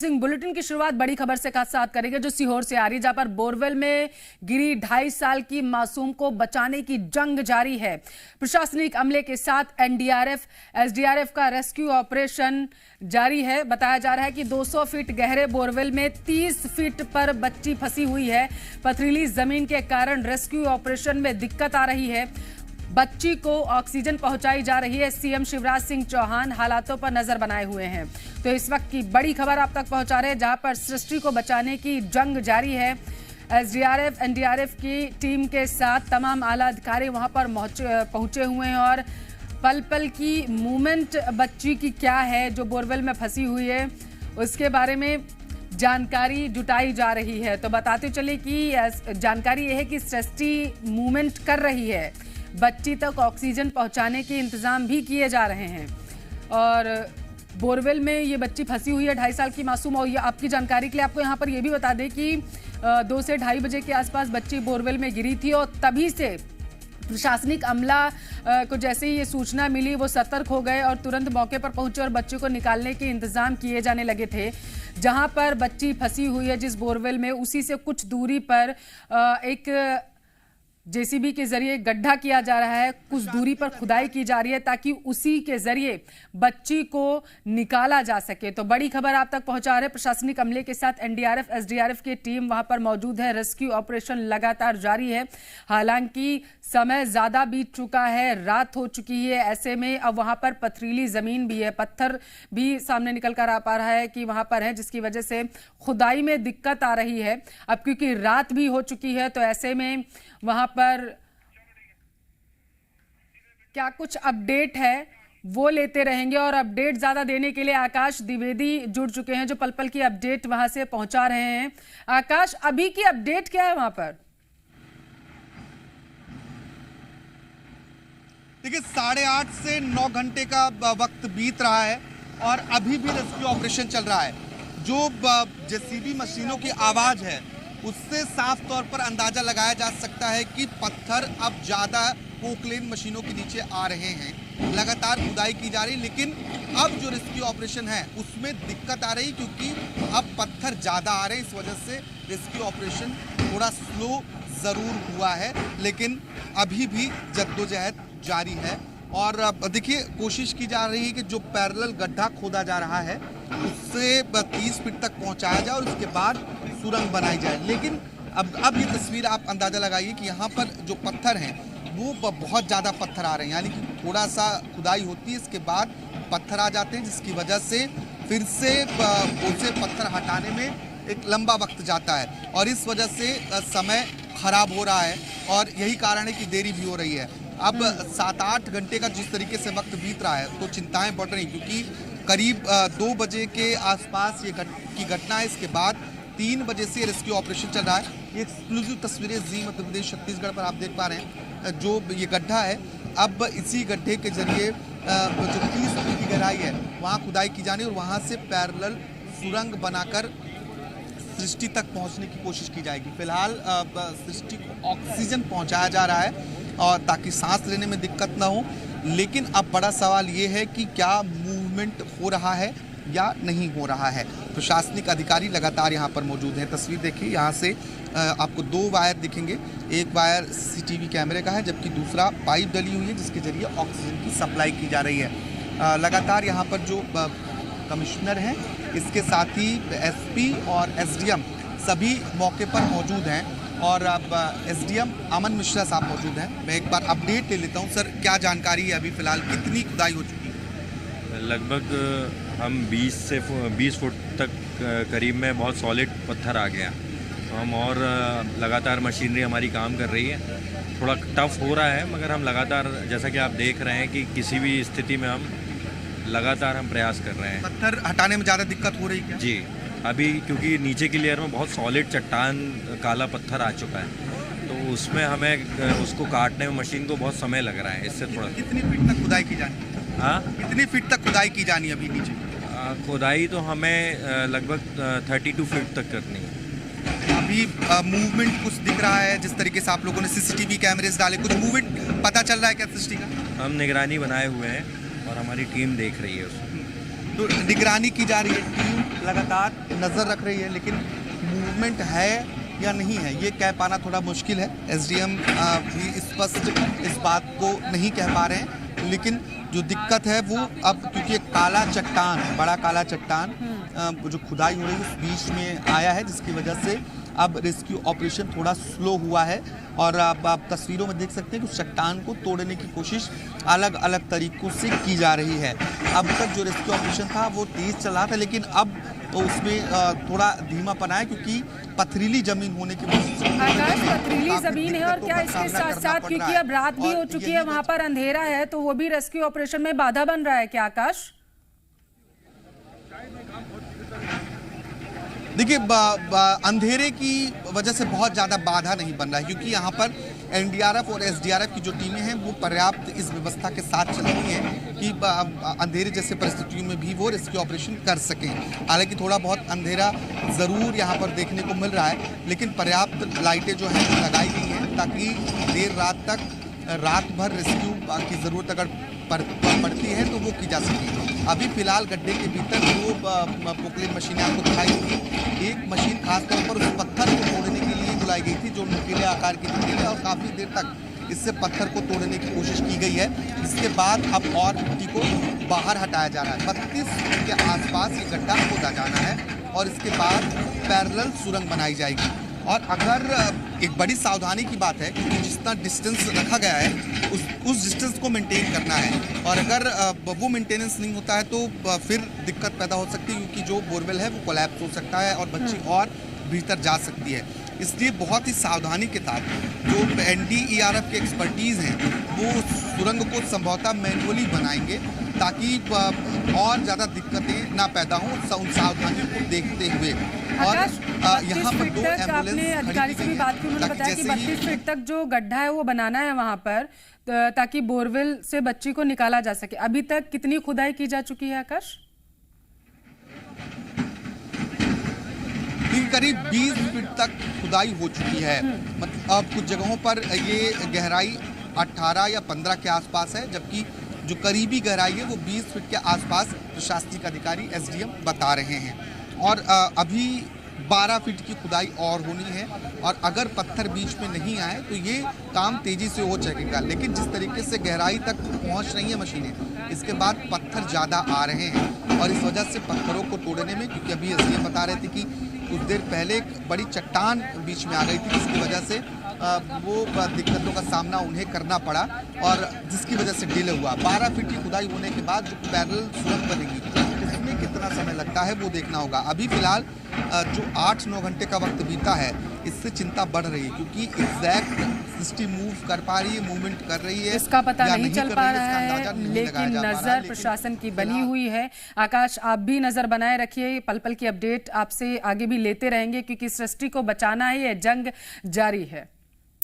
Singh bulletin की शुरुआत बड़ी खबर से साथ करेंगे जो सीहोर से आ रही, जहां पर बोरवेल में गिरी 2.5 साल की मासूम को बचाने की जंग जारी है। प्रशासनिक अमले के साथ एनडीआरएफ, एसडीआरएफ का रेस्क्यू ऑपरेशन जारी है। बताया जा रहा है कि 200 फीट गहरे बोरवेल में 30 फीट पर बच्ची फंसी हुई है। पथरीली जमीन के कारण रेस्क्यू ऑपरेशन में दिक्कत आ रही है। बच्ची को ऑक्सीजन पहुंचाई जा रही है। सीएम शिवराज सिंह चौहान हालातों पर नजर बनाए हुए हैं। तो इस वक्त की बड़ी खबर आप तक पहुंचा रहे हैं, जहां पर सृष्टि को बचाने की जंग जारी है। एसडीआरएफ, एनडीआरएफ की टीम के साथ तमाम आला अधिकारी वहां पर पहुंचे हुए हैं और पल पल की मूवमेंट बच्ची की क्या है जो बोरवेल में फंसी हुई है उसके बारे में जानकारी जुटाई जा रही है। तो बताते चले कि जानकारी यह है कि सृष्टि मूवमेंट कर रही है। बच्ची तक ऑक्सीजन पहुंचाने के इंतजाम भी किए जा रहे हैं और बोरवेल में ये बच्ची फंसी हुई है, 2.5 साल की मासूम। और ये आपकी जानकारी के लिए आपको यहाँ पर ये भी बता दें कि 2 से 2:30 बजे के आसपास बच्ची बोरवेल में गिरी थी और तभी से प्रशासनिक अमला को जैसे ही ये सूचना मिली वो सतर्क हो गए और तुरंत मौके पर पहुंचे और बच्ची को निकालने के इंतजाम किए जाने लगे थे। जहां पर बच्ची फंसी हुई है जिस बोरवेल में, उसी से कुछ दूरी पर एक जेसीबी के जरिए गड्ढा किया जा रहा है। कुछ दूरी पर खुदाई की जा रही है ताकि उसी के जरिए बच्ची को निकाला जा सके। तो बड़ी खबर आप तक पहुंचा रहे हैं। प्रशासनिक अमले के साथ एनडीआरएफ, एसडीआरएफ की टीम वहां पर मौजूद है। रेस्क्यू ऑपरेशन लगातार जारी है। हालांकि समय ज्यादा बीत चुका है, रात हो चुकी है। ऐसे में अब वहां पर पथरीली जमीन भी है, पत्थर भी सामने निकल कर आ पा रहा है कि वहां पर है, जिसकी वजह से खुदाई में दिक्कत आ रही है। अब क्योंकि रात भी हो चुकी है तो ऐसे में वहां पर क्या कुछ अपडेट है वो लेते रहेंगे और अपडेट ज्यादा देने के लिए आकाश द्विवेदी जुड़ चुके हैं जो पल पल की अपडेट वहां से पहुंचा रहे हैं। आकाश, अभी की अपडेट क्या है वहां पर? देखिए 8:30 से 9 घंटे का वक्त बीत रहा है और अभी भी रेस्क्यू ऑपरेशन चल रहा है। जो जेसीबी मशीनों की आवाज है उससे साफ तौर पर अंदाजा लगाया जा सकता है कि पत्थर अब ज्यादा पोकलेन मशीनों के नीचे आ रहे हैं। लगातार खुदाई की जा रही, लेकिन अब जो रेस्क्यू ऑपरेशन है उसमें दिक्कत आ रही क्योंकि अब पत्थर ज्यादा आ रहे हैं। इस वजह से रेस्क्यू ऑपरेशन थोड़ा स्लो जरूर हुआ है, लेकिन अभी भी जद्दोजहद जारी है। और देखिए कोशिश की जा रही है कि जो पैरेलल गड्ढा खोदा जा रहा है उससे 30 फीट तक पहुंचाया जाए और उसके बाद सुरंग बनाई जाए। लेकिन अब ये तस्वीर आप अंदाजा लगाइए कि यहाँ पर जो पत्थर हैं वो बहुत ज़्यादा पत्थर आ रहे हैं, यानी कि थोड़ा सा खुदाई होती है, इसके बाद पत्थर आ जाते हैं, जिसकी वजह से फिर से उसे पत्थर हटाने में एक लंबा वक्त जाता है और इस वजह से समय खराब हो रहा है और यही कारण है कि देरी भी हो रही है। अब 7-8 घंटे का जिस तरीके से वक्त बीत रहा है तो चिंताएं बढ़ रही, क्योंकि करीब 2 बजे के आसपास ये की घटना है। इसके बाद 3 बजे से रेस्क्यू ऑपरेशन चल रहा है। ये एक्सक्लूसिव तस्वीरें जी मध्य प्रदेश छत्तीसगढ़ पर आप देख पा रहे हैं। जो ये गड्ढा है, अब इसी गड्ढे के जरिए जो 30 फीट की गहराई है वहाँ खुदाई की जानी और वहाँ से पैरेलल सुरंग बनाकर सृष्टि तक पहुँचने की कोशिश की जाएगी। फिलहाल सृष्टि को ऑक्सीजन पहुँचाया जा रहा है और ताकि सांस लेने में दिक्कत ना हो। लेकिन अब बड़ा सवाल ये है कि क्या मूवमेंट हो रहा है या नहीं हो रहा है। प्रशासनिक अधिकारी लगातार यहाँ पर मौजूद हैं। तस्वीर देखिए, यहाँ से आपको 2 वायर दिखेंगे। एक वायर सीसीटीवी कैमरे का है जबकि दूसरा पाइप डली हुई है जिसके जरिए ऑक्सीजन की सप्लाई की जा रही है। लगातार यहाँ पर जो कमिश्नर हैं, इसके साथ ही एसपी और एसडीएम सभी मौके पर मौजूद हैं और अब एसडीएम अमन मिश्रा साहब मौजूद हैं। मैं एक बार अपडेट ले लेता हूं। सर, क्या जानकारी है अभी फिलहाल, कितनी खुदाई हो चुकी है? लगभग हम 20 फुट तक करीब में बहुत सॉलिड पत्थर आ गया। तो हम और लगातार मशीनरी हमारी काम कर रही है। थोड़ा टफ हो रहा है मगर हम लगातार, जैसा कि आप देख रहे हैं कि किसी भी स्थिति में हम लगातार प्रयास कर रहे हैं। पत्थर हटाने में ज़्यादा दिक्कत हो रही है? जी, अभी क्योंकि नीचे की लेयर में बहुत सॉलिड चट्टान काला पत्थर आ चुका है तो उसमें हमें उसको काटने में मशीन को बहुत समय लग रहा है। इससे थोड़ा कितनी फीट तक खुदाई की जानी? हाँ, कितनी फीट तक खुदाई की जानी अभी नीचे? खुदाई तो हमें लगभग 32 फीट तक करनी है। अभी मूवमेंट कुछ दिख रहा है जिस तरीके से आप लोगों ने सीसीटीवी कैमरेज डाले, कुछ मूवमेंट पता चल रहा है क्या सृष्टि का? हम निगरानी बनाए हुए हैं और हमारी टीम देख रही है उसको। तो निगरानी की जा रही है, टीम लगातार नज़र रख रही है, लेकिन मूवमेंट है या नहीं है ये कह पाना थोड़ा मुश्किल है। एसडीएम भी स्पष्ट इस बात को नहीं कह पा रहे हैं, लेकिन जो दिक्कत है वो अब क्योंकि एक काला चट्टान, बड़ा काला चट्टान जो खुदाई हो रही है उस बीच में आया है, जिसकी वजह से अब रेस्क्यू ऑपरेशन थोड़ा स्लो हुआ है। और अब आप तस्वीरों में देख सकते हैं कि उस चट्टान को तोड़ने की कोशिश अलग अलग तरीकों से की जा रही है। अब तक जो रेस्क्यू ऑपरेशन था वो तेज चल रहा था, लेकिन अब तो उसमें थोड़ा धीमापन आया क्योंकि पथरीली जमीन होने की वजह से। आकाश, पथरीली जमीन है और क्या इसके साथ साथ क्योंकि अब रात भी हो चुकी है, वहां पर अंधेरा है, तो वो भी रेस्क्यू ऑपरेशन में बाधा बन रहा है क्या आकाश? देखिए, अंधेरे की वजह से बहुत ज़्यादा बाधा नहीं बन रहा है, क्योंकि यहाँ पर एनडीआरएफ और एसडीआरएफ की जो टीमें हैं वो पर्याप्त इस व्यवस्था के साथ चल रही हैं कि अंधेरे जैसे परिस्थितियों में भी वो रेस्क्यू ऑपरेशन कर सकें। हालांकि थोड़ा बहुत अंधेरा ज़रूर यहाँ पर देखने को मिल रहा है, लेकिन पर्याप्त लाइटें जो हैं लगाई गई हैं ताकि देर रात तक, रात भर रेस्क्यू की ज़रूरत अगर पड़ती है तो वो की जा सके। अभी फिलहाल गड्ढे के भीतर दो पोकलेन मशीनें आपको दिखाई दी। एक मशीन खासतौर पर उस पत्थर को तोड़ने के लिए बुलाई गई थी जो नुकीले आकार की दिखती है, और काफ़ी देर तक इससे पत्थर को तोड़ने की कोशिश की गई है। इसके बाद अब और मिट्टी को बाहर हटाया जा रहा है। 32 फीट के आसपास ये गड्ढा खोदा जाना है और इसके बाद पैरेलल सुरंग बनाई जाएगी। और अगर एक बड़ी सावधानी की बात है कि जितना डिस्टेंस रखा गया है उस डिस्टेंस को मेंटेन करना है, और अगर वो मेंटेनेंस नहीं होता है तो फिर दिक्कत पैदा हो सकती है, क्योंकि जो बोरवेल है वो कोलैप्स हो सकता है और बच्ची और भीतर जा सकती है। इसलिए बहुत ही सावधानी के साथ जो एनडीआरएफ के एक्सपर्टीज़ हैं वो सुरंग को संभवतः मैनुअली बनाएंगे ताकि और ज़्यादा दिक्कतें ना पैदा हों, उन सावधानियों को देखते हुए। और यहाँ पर 2 एम्बुलेंस अधिकारी से भी बात की, उन्होंने बताया कि 32 फीट तक जो गड्ढा है वो बनाना है वहाँ पर ताकि बोरवेल से बच्ची को निकाला जा सके। अभी तक कितनी खुदाई की जा चुकी है आकाश? करीब 20 फीट तक खुदाई हो चुकी है। मतलब अब कुछ जगहों पर ये गहराई 18 या 15 के आसपास है, जबकि जो करीबी गहराई है वो 20 फीट के आसपास प्रशासनिक अधिकारी एसडीएम बता रहे हैं। और अभी 12 फीट की खुदाई और होनी है, और अगर पत्थर बीच में नहीं आए तो ये काम तेजी से हो सकेगा। लेकिन जिस तरीके से गहराई तक पहुंच रही है मशीनें, इसके बाद पत्थर ज़्यादा आ रहे हैं, और इस वजह से पत्थरों को तोड़ने में, क्योंकि अभी एसडीएम बता रहे थे कि कुछ देर पहले एक बड़ी चट्टान बीच में आ गई थी, जिसकी वजह से वो दिक्कतों का सामना उन्हें करना पड़ा और जिसकी वजह से डिले हुआ। 12 फीट की खुदाई होने के बाद जो पैरेलल सुरंग बनेगी उसमें कितना समय लगता है वो देखना होगा। अभी फिलहाल जो 8-9 घंटे का वक्त बीता है, इससे चिंता बढ़ रही है, क्योंकि एग्जैक्ट सिस्टम मूव कर पा रही है, मूवमेंट कर रही है, इसका पता नहीं चल पा रहा है, लेकिन नजर प्रशासन की बनी हुई है। आकाश, आप भी नजर बनाए रखिए, पल पल की अपडेट आपसे आगे भी लेते रहेंगे, क्योंकि सृष्टि को बचाना है, ये जंग जारी है।